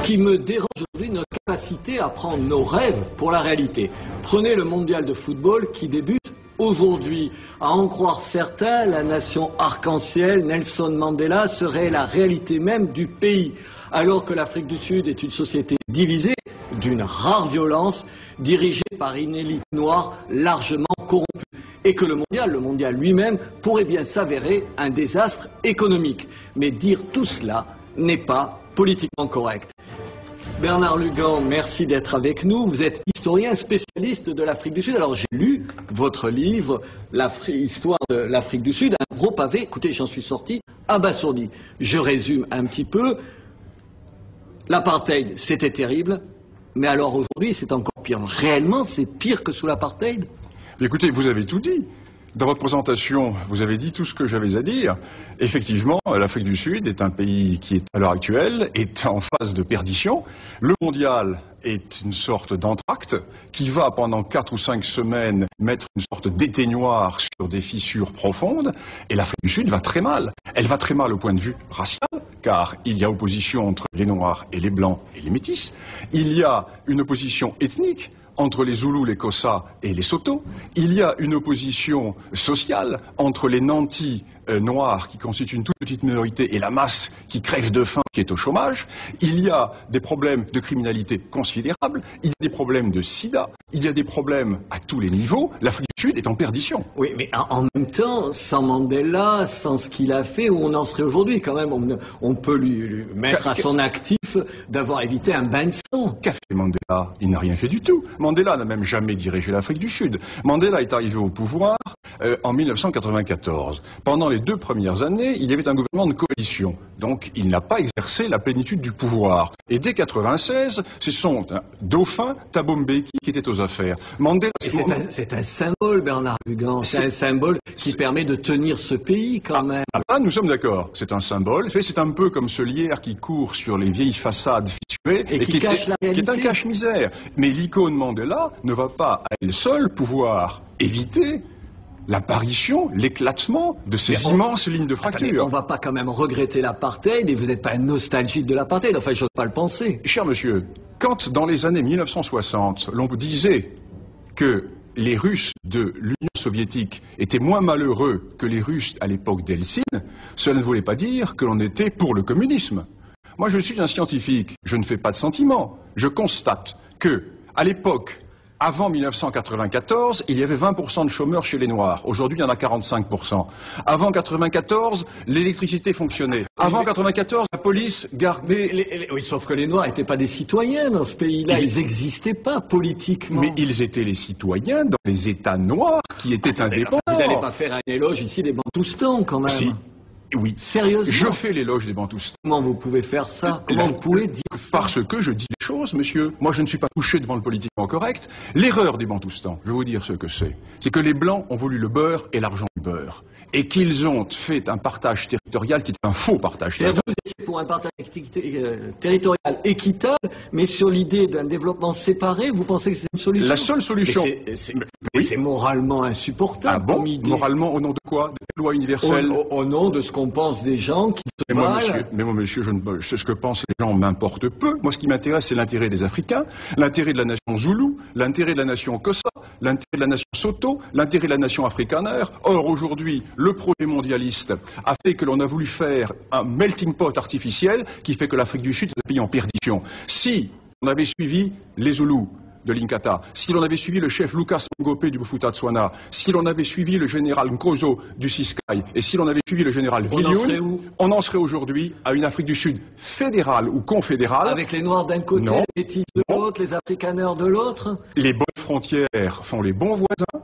qui me dérange aujourd'hui, notre capacité à prendre nos rêves pour la réalité. Prenez le mondial de football qui débute aujourd'hui. À en croire certains, la nation arc-en-ciel, Nelson Mandela, serait la réalité même du pays. Alors que l'Afrique du Sud est une société divisée, d'une rare violence, dirigée par une élite noire largement corrompue. Et que le mondial lui-même, pourrait bien s'avérer un désastre économique. Mais dire tout cela n'est pas politiquement correct. Bernard Lugan, merci d'être avec nous. Vous êtes historien spécialiste de l'Afrique du Sud. Alors j'ai lu votre livre, Histoire de l'Afrique du Sud, un gros pavé. Écoutez, j'en suis sorti abasourdi. Je résume un petit peu. L'apartheid, c'était terrible. Mais alors aujourd'hui, c'est encore pire. Réellement, c'est pire que sous l'apartheid? Écoutez, vous avez tout dit. Dans votre présentation, vous avez dit tout ce que j'avais à dire. Effectivement, l'Afrique du Sud est un pays qui, à l'heure actuelle, est en phase de perdition. Le mondial est une sorte d'entracte qui va, pendant 4 ou 5 semaines, mettre une sorte d'éteignoir sur des fissures profondes. Et l'Afrique du Sud va très mal. Elle va très mal au point de vue racial, car il y a opposition entre les Noirs et les Blancs et les Métis. Il y a une opposition ethnique entre les Zoulous, les Xhosa et les Soto. Il y a une opposition sociale entre les nantis noirs, qui constituent une toute petite minorité, et la masse qui crève de faim, qui est au chômage. Il y a des problèmes de criminalité considérables. Il y a des problèmes de sida. Il y a des problèmes à tous les niveaux. L'Afrique du Sud est en perdition. Oui, mais en même temps, sans Mandela, sans ce qu'il a fait, où on en serait aujourd'hui quand même, on peut lui mettre à son actif d'avoir évité un bain de sang. Qu'a fait Mandela? Il n'a rien fait du tout. Mandela n'a même jamais dirigé l'Afrique du Sud. Mandela est arrivé au pouvoir en 1994. Pendant les 2 premières années, il y avait un gouvernement de coalition. Donc, il n'a pas exercé la plénitude du pouvoir. Et dès 1996, ce sont dauphin Thabo Mbeki qui étaient aux affaires. Mandela, c'est un symbole, Bernard Lugan. C'est un symbole qui permet de tenir ce pays, quand même. Là, nous sommes d'accord. C'est un symbole. C'est un peu comme ce lierre qui court sur les vieilles façades fissurées et qui cache la réalité. Qui est un cache-misère. Mais l'icône Mandela ne va pas à elle seule pouvoir éviter l'apparition, l'éclatement de ces immenses lignes de fracture. On ne va pas quand même regretter l'apartheid, et vous n'êtes pas un nostalgique de l'apartheid, enfin j'ose pas le penser. Cher monsieur, quand dans les années 1960, l'on disait que les Russes de l'Union soviétique étaient moins malheureux que les Russes à l'époque d'Helsinki, cela ne voulait pas dire que l'on était pour le communisme. Moi je suis un scientifique, je ne fais pas de sentiments, je constate que, à l'époque, avant 1994, il y avait 20% de chômeurs chez les Noirs. Aujourd'hui, il y en a 45%. Avant 1994, l'électricité fonctionnait. Avant 1994, la police gardait... Oui, sauf que les Noirs n'étaient pas des citoyens dans ce pays-là. Ils n'existaient pas politiquement. Mais ils étaient les citoyens dans les États noirs qui étaient indépendants. Vous n'allez pas faire un éloge ici des Bantoustans, quand même. Si. Oui. Sérieusement? Je fais l'éloge des Bantoustans. Comment vous pouvez faire ça? Comment vous pouvez dire ça? Parce que je dis les choses, monsieur. Moi, je ne suis pas touché devant le politiquement correct. L'erreur des Bantoustans, je vais vous dire ce que c'est. C'est que les Blancs ont voulu le beurre et l'argent du beurre. Et qu'ils ont fait un partage territorial qui est un faux partage territorial. Vous étiez pour un partage territorial équitable, mais sur l'idée d'un développement séparé, vous pensez que c'est une solution? La seule solution. Mais c'est moralement insupportable. Ah bon? Comme idée. Moralement, au nom de quoi? De la loi universelle? Au nom de ce qu'on pense des gens qui se valent. Mais moi, monsieur, ce que pensent les gens m'importe peu. Moi, ce qui m'intéresse, c'est l'intérêt des Africains, l'intérêt de la nation Zoulou, l'intérêt de la nation Xhosa, l'intérêt de la nation Soto, l'intérêt de la nation afrikaner. Or, aujourd'hui, le projet mondialiste a fait que l'on a voulu faire un melting pot artificiel qui fait que l'Afrique du Sud est un pays en perdition. Si on avait suivi les Zoulous de l'Inkatha, si l'on avait suivi le chef Lucas Ngopé du Bophuthatswana, si l'on avait suivi le général Nkozo du Ciskei, et si l'on avait suivi le général Viljoen, on en serait aujourd'hui à une Afrique du Sud fédérale ou confédérale. Avec les Noirs d'un côté, les Métis de l'autre, les Afrikaners de l'autre. Les bonnes frontières font les bons voisins,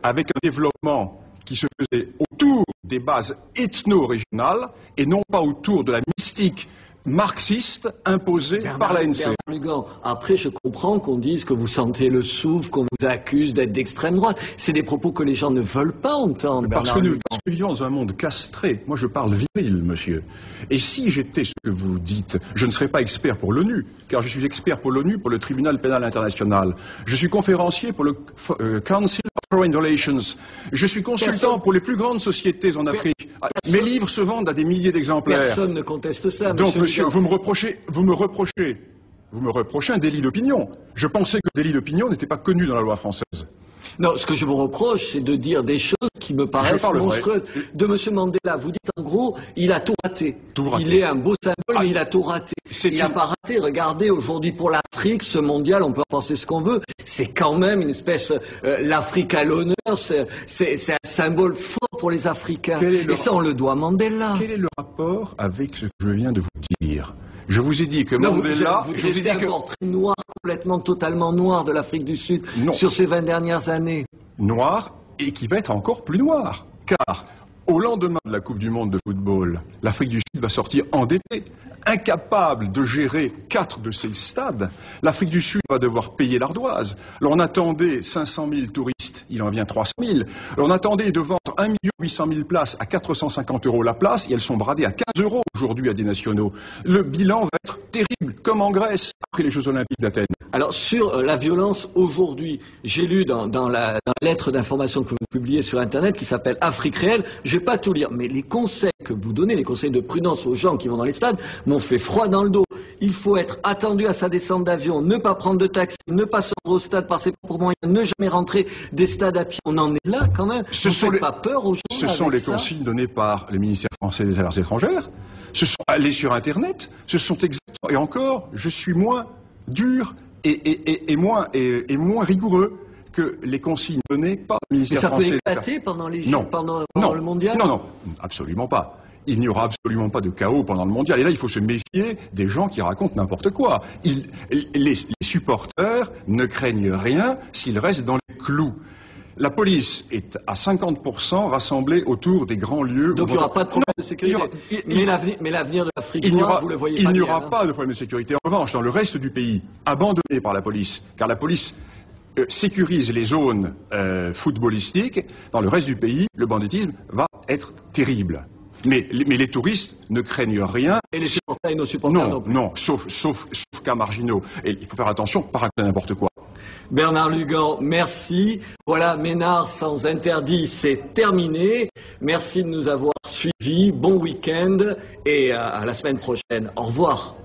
avec un développement qui se faisait autour des bases ethno-régionales et non pas autour de la mystique marxiste imposée par l'ANC. Après, je comprends qu'on dise que vous sentez le souffle, qu'on vous accuse d'être d'extrême droite. C'est des propos que les gens ne veulent pas entendre. Parce que nous vivons dans un monde castré. Moi, je parle viril, monsieur. Et si j'étais ce que vous dites, je ne serais pas expert pour l'ONU, car je suis expert pour l'ONU, pour le tribunal pénal international. Je suis conférencier pour le Council of Foreign Relations. Je suis consultant pour les plus grandes sociétés en Afrique. Mes livres se vendent à des milliers d'exemplaires. Personne ne conteste ça. Donc, monsieur, vous me reprochez un délit d'opinion. Je pensais que le délit d'opinion n'était pas connu dans la loi française. Non, ce que je vous reproche, c'est de dire des choses qui me paraissent monstrueuses. De M. Mandela, vous dites en gros, il a tout raté. Il est un beau symbole, mais il a tout raté. Il n'a pas raté. Regardez, aujourd'hui, pour l'Afrique, ce mondial, on peut en penser ce qu'on veut, c'est quand même une espèce... l'Afrique à l'honneur, c'est un symbole fort pour les Africains. Et ça, on le doit à Mandela. Quel est le rapport avec ce que je viens de vous dire ? Je vous ai dit que Mandela... Vous dressez un portrait noir, complètement, totalement noir de l'Afrique du Sud sur ces 20 dernières années. Noir, et qui va être encore plus noir. Car, au lendemain de la Coupe du Monde de football, l'Afrique du Sud va sortir endettée, incapable de gérer 4 de ses stades. L'Afrique du Sud va devoir payer l'ardoise. On attendait 500 000 touristes, il en vient 300 000. On attendait de vendre 1 800 000 places à 450 € la place, et elles sont bradées à 15 € aujourd'hui à des nationaux. Le bilan va être terrible, comme en Grèce, après les Jeux Olympiques d'Athènes. Alors, sur la violence, aujourd'hui, j'ai lu dans la lettre d'information que vous publiez sur Internet, qui s'appelle Afrique réelle, je vais pas tout lire, mais les conseils que vous donnez, les conseils de prudence aux gens qui vont dans les stades, m'ont fait froid dans le dos. Il faut être attendu à sa descente d'avion, ne pas prendre de taxi, ne pas se rendre au stade par ses propres moyens, ne jamais rentrer des stades à pied. On en est là, quand même. Vous ne faites pas peur aux gens. Ce sont les consignes données par le ministère français des Affaires étrangères. Ce sont allés sur Internet. Ce sont exactement, et encore, je suis moins dur et moins rigoureux que les consignes données par le ministère français. Mais ça peut éclater pendant les Jeux, pendant le mondial? Non, absolument pas. Il n'y aura absolument pas de chaos pendant le mondial. Et là, il faut se méfier des gens qui racontent n'importe quoi. Les supporters ne craignent rien s'ils restent dans les clous. La police est à 50% rassemblée autour des grands lieux. Donc il n'y aura pas de problème de sécurité. Mais l'avenir de l'Afrique noire, vous le voyez pas. Il n'y aura pas de problème de sécurité. En revanche, dans le reste du pays, abandonné par la police, car la police sécurise les zones footballistiques, dans le reste du pays, le banditisme va être terrible. Mais les touristes ne craignent rien. Et les supporters et nos supporters non plus. Non, sauf cas marginaux. Et il faut faire attention, pas raconter n'importe quoi. Bernard Lugan, merci. Voilà, Ménard sans interdit, c'est terminé. Merci de nous avoir suivis. Bon week-end et à la semaine prochaine. Au revoir.